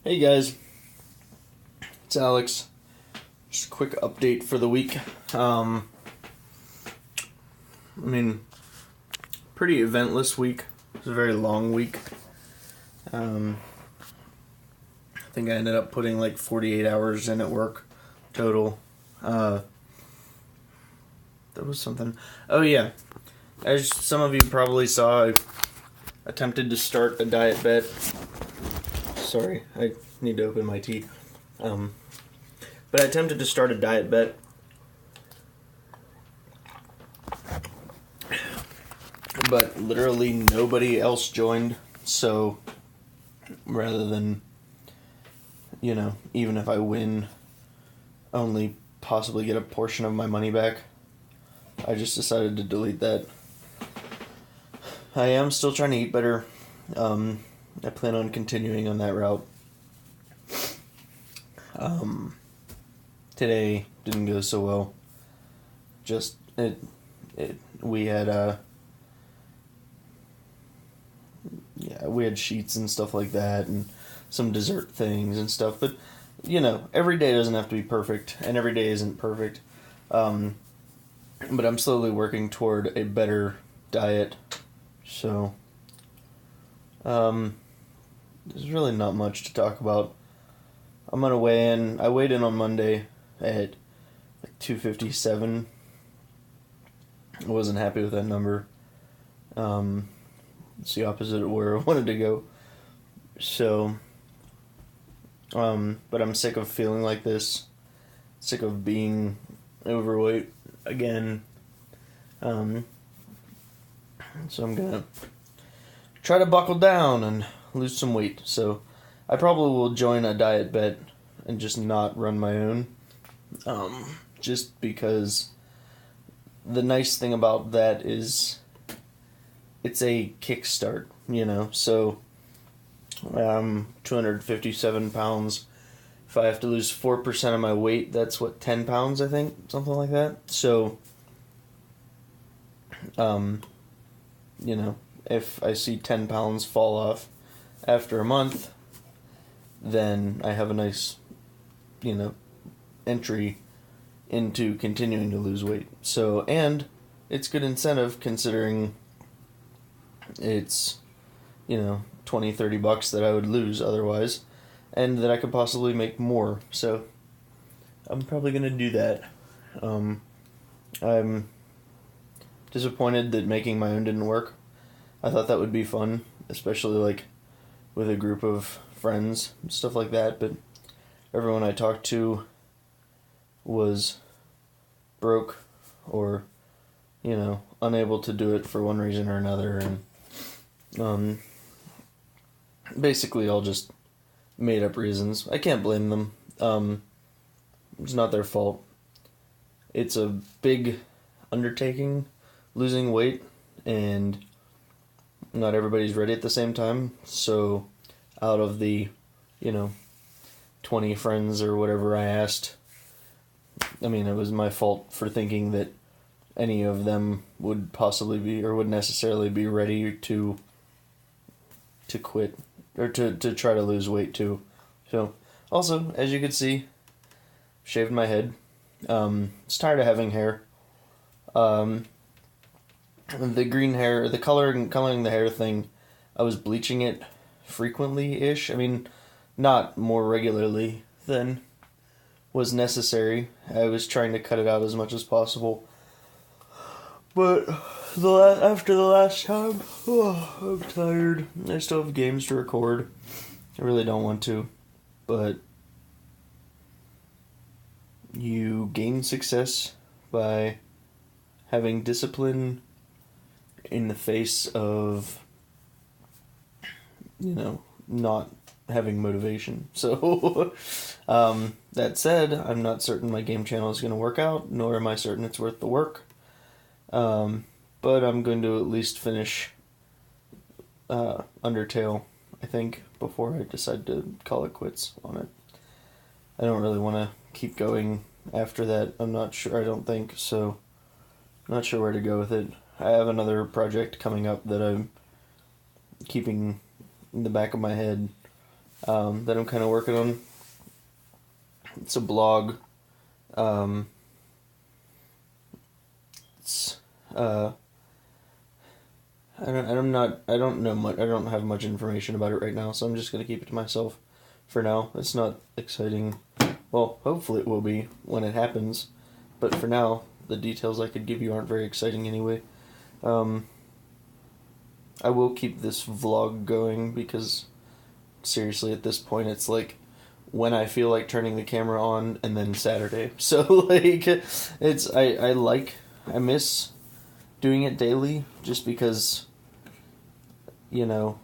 Hey guys, it's Alex. Just a quick update for the week. Pretty eventless week. It was a very long week. I think I ended up putting like 48 hours in at work total. That was something. Oh yeah, as some of you probably saw, I attempted to start a diet bet. Sorry, I need to open my tea. But I attempted to start a diet bet. But literally nobody else joined, so rather than, even if I win, only possibly get a portion of my money back, I just decided to delete that. I am still trying to eat better. I plan on continuing on that route. Today didn't go so well. We had we had sheets and stuff like that, and some dessert things and stuff. But every day doesn't have to be perfect, and every day isn't perfect. But I'm slowly working toward a better diet. So, there's really not much to talk about. I'm gonna weigh in. I weighed in on Monday at like 257. I wasn't happy with that number. It's the opposite of where I wanted to go. So, but I'm sick of feeling like this. Sick of being overweight again. So I'm gonna try to buckle down and lose some weight. So I probably will join a diet bet and just not run my own. Just because the nice thing about that is it's a kickstart, so 257 pounds. If I have to lose 4% of my weight, that's 10 pounds, I think, something like that. So, if I see 10 pounds fall off after a month, then I have a nice, entry into continuing to lose weight. So, and it's good incentive considering it's, $20-$30 that I would lose otherwise, and that I could possibly make more. So, I'm probably going to do that. I'm disappointed that making my own didn't work. I thought that would be fun, especially like with a group of friends and stuff like that, but everyone I talked to was broke or, unable to do it for one reason or another, and basically all just made up reasons. I can't blame them. It's not their fault. It's a big undertaking, losing weight, and not everybody's ready at the same time. So out of the 20 friends or whatever I asked, it was my fault for thinking that any of them would possibly be or would necessarily be ready to quit or to try to lose weight too. So also, as you can see, shaved my head. It's tired of having hair. The green hair, the coloring the hair thing, I was bleaching it frequently-ish. Not more regularly than was necessary. I was trying to cut it out as much as possible. But after the last time, I'm tired. I still have games to record. I really don't want to. But you gain success by having discipline in the face of, not having motivation. So, that said, I'm not certain my game channel is going to work out, nor am I certain it's worth the work. But I'm going to at least finish Undertale, I think, before I decide to call it quits on it. I don't really want to keep going after that. I'm not sure, I don't think, so I'm not sure where to go with it. I have another project coming up that I'm keeping in the back of my head. that I'm kind of working on. It's a blog. It's I don't know much. I don't have much information about it right now, so I'm just gonna keep it to myself for now. It's not exciting. Well, hopefully it will be when it happens, but for now, the details I could give you aren't very exciting anyway. I will keep this vlog going because seriously, at this point, it's like when I feel like turning the camera on, and then Saturday. So like, I miss doing it daily just because, you know,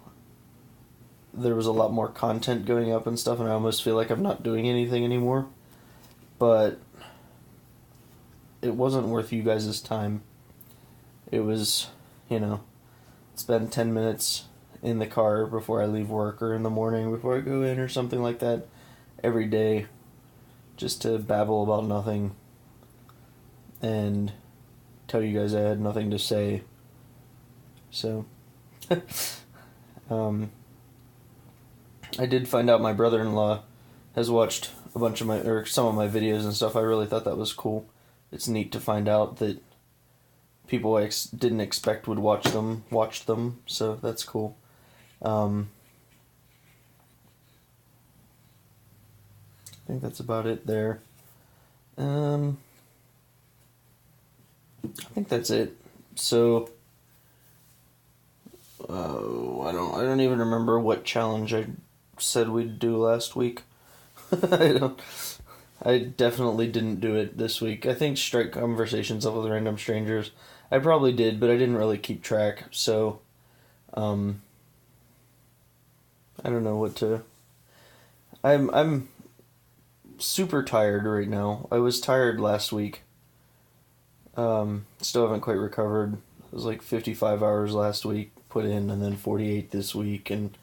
there was a lot more content going up and stuff, and I almost feel like I'm not doing anything anymore. But it wasn't worth you guys' time. It was, spend 10 minutes in the car before I leave work or in the morning before I go in or something like that every day just to babble about nothing and tell you guys I had nothing to say. So, I did find out my brother-in-law has watched some of my videos and stuff. I really thought that was cool. It's neat to find out that people I didn't expect would watch them, so that's cool. I think that's about it there. I think that's it. So, I don't even remember what challenge I said we'd do last week. I definitely didn't do it this week. I think strike conversations up with random strangers. I probably did, but I didn't really keep track, so, I don't know what to... I'm super tired right now. I was tired last week. Still haven't quite recovered. It was like 55 hours last week put in, and then 48 this week, and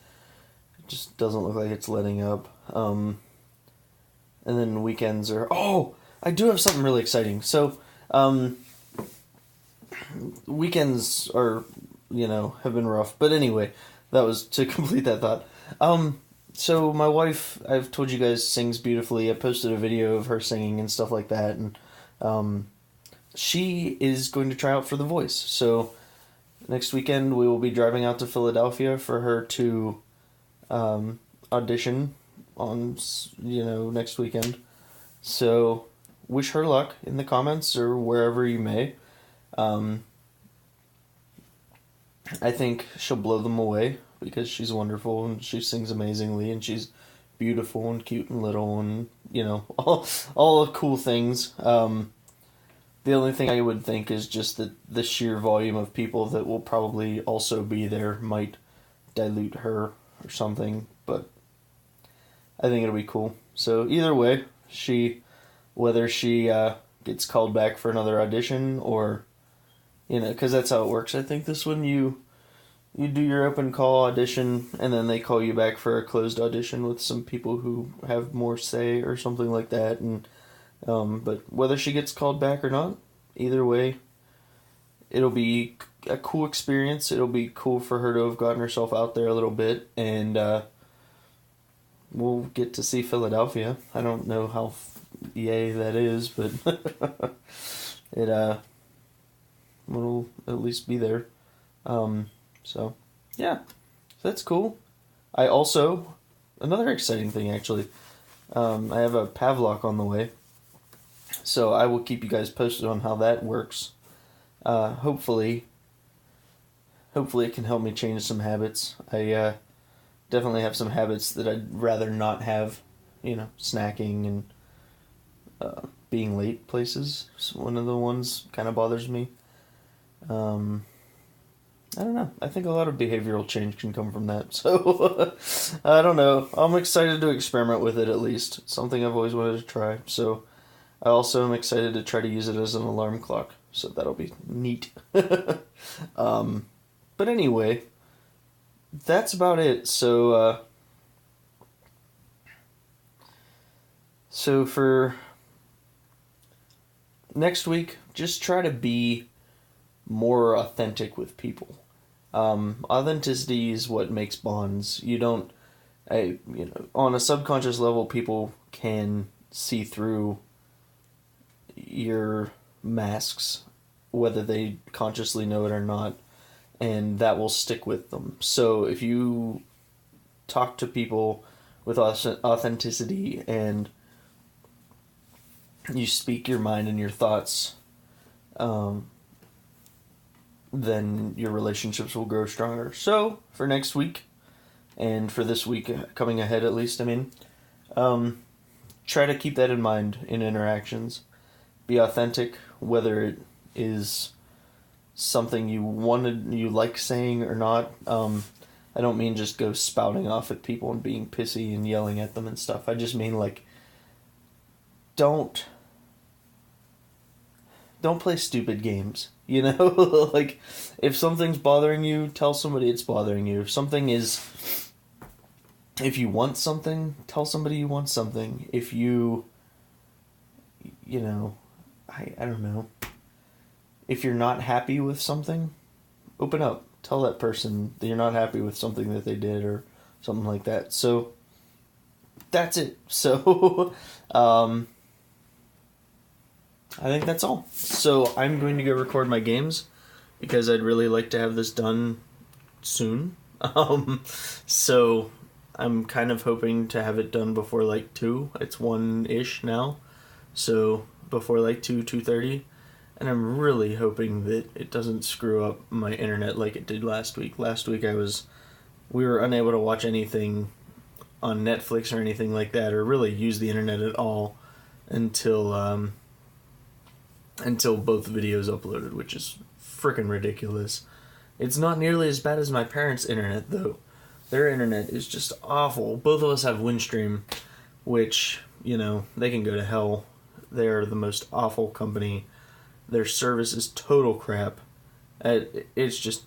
it just doesn't look like it's letting up. And then weekends are... Oh! I do have something really exciting. So, weekends are, have been rough. But anyway, that was to complete that thought. So my wife, I've told you guys, sings beautifully. I posted a video of her singing and stuff like that, and she is going to try out for The Voice. So next weekend we will be driving out to Philadelphia for her to audition on, next weekend. So wish her luck in the comments or wherever you may. I think she'll blow them away because she's wonderful and she sings amazingly and she's beautiful and cute and little and, all the cool things. The only thing I would think is just that the sheer volume of people that will probably also be there might dilute her or something, but I think it'll be cool. So either way, whether she gets called back for another audition or, because that's how it works. I think this one you do your open call audition and then they call you back for a closed audition with some people who have more say or something like that. And but whether she gets called back or not, either way, it'll be a cool experience. It'll be cool for her to have gotten herself out there a little bit, and we'll get to see Philadelphia. I don't know how yay that is, but it will at least be there. So yeah, that's cool. I also, another exciting thing actually, I have a Pavlok on the way, so I will keep you guys posted on how that works. Hopefully it can help me change some habits. I definitely have some habits that I'd rather not have, snacking and being late places. It's one of the ones kind of bothers me. I don't know. I think a lot of behavioral change can come from that. So, I don't know. I'm excited to experiment with it at least. It's something I've always wanted to try. So, I also am excited to try to use it as an alarm clock. So, that'll be neat. But anyway, that's about it. So for next week, just try to be more authentic with people. Authenticity is what makes bonds. You don't on a subconscious level, people can see through your masks, whether they consciously know it or not, and that will stick with them. So if you talk to people with authenticity and you speak your mind and your thoughts, then your relationships will grow stronger. So for next week, and for this week coming ahead at least, try to keep that in mind in interactions. Be authentic, whether it is something you like saying or not. I don't mean just go spouting off at people and being pissy and yelling at them and stuff. I just mean, like, don't play stupid games, you know? Like, if something's bothering you, tell somebody it's bothering you. If you want something, tell somebody you want something. If I don't know. If you're not happy with something, open up. Tell that person that you're not happy with something that they did or something like that. So, that's it. So, I think that's all. So, I'm going to go record my games because I'd really like to have this done soon. So, I'm kind of hoping to have it done before, 2. It's 1-ish now. So, before, 2:30. And I'm really hoping that it doesn't screw up my internet like it did last week. Last week we were unable to watch anything on Netflix or anything like that, or really use the internet at all until both videos uploaded, which is freaking ridiculous. It's not nearly as bad as my parents' internet, though. Their internet is just awful. Both of us have Windstream, which, they can go to hell. They're the most awful company. Their service is total crap. It's just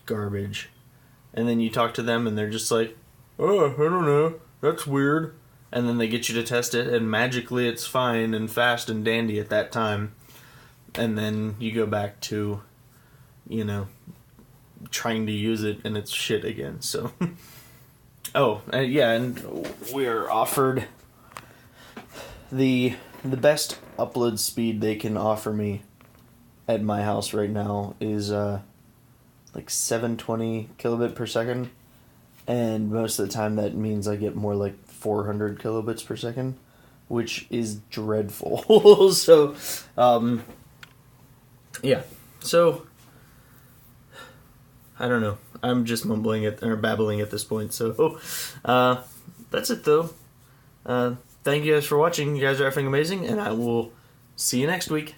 garbage. And then you talk to them and they're just like, oh, I don't know, that's weird. And then they get you to test it and magically it's fine and fast and dandy at that time. And then you go back to, trying to use it and it's shit again. So, and we're offered the best upload speed they can offer me at my house right now is 720 kilobit per second, and most of the time that means I get more like 400 kilobits per second, which is dreadful. So, so I don't know. I'm just babbling at this point. So, that's it though. Thank you guys for watching. You guys are effing amazing, and I will see you next week.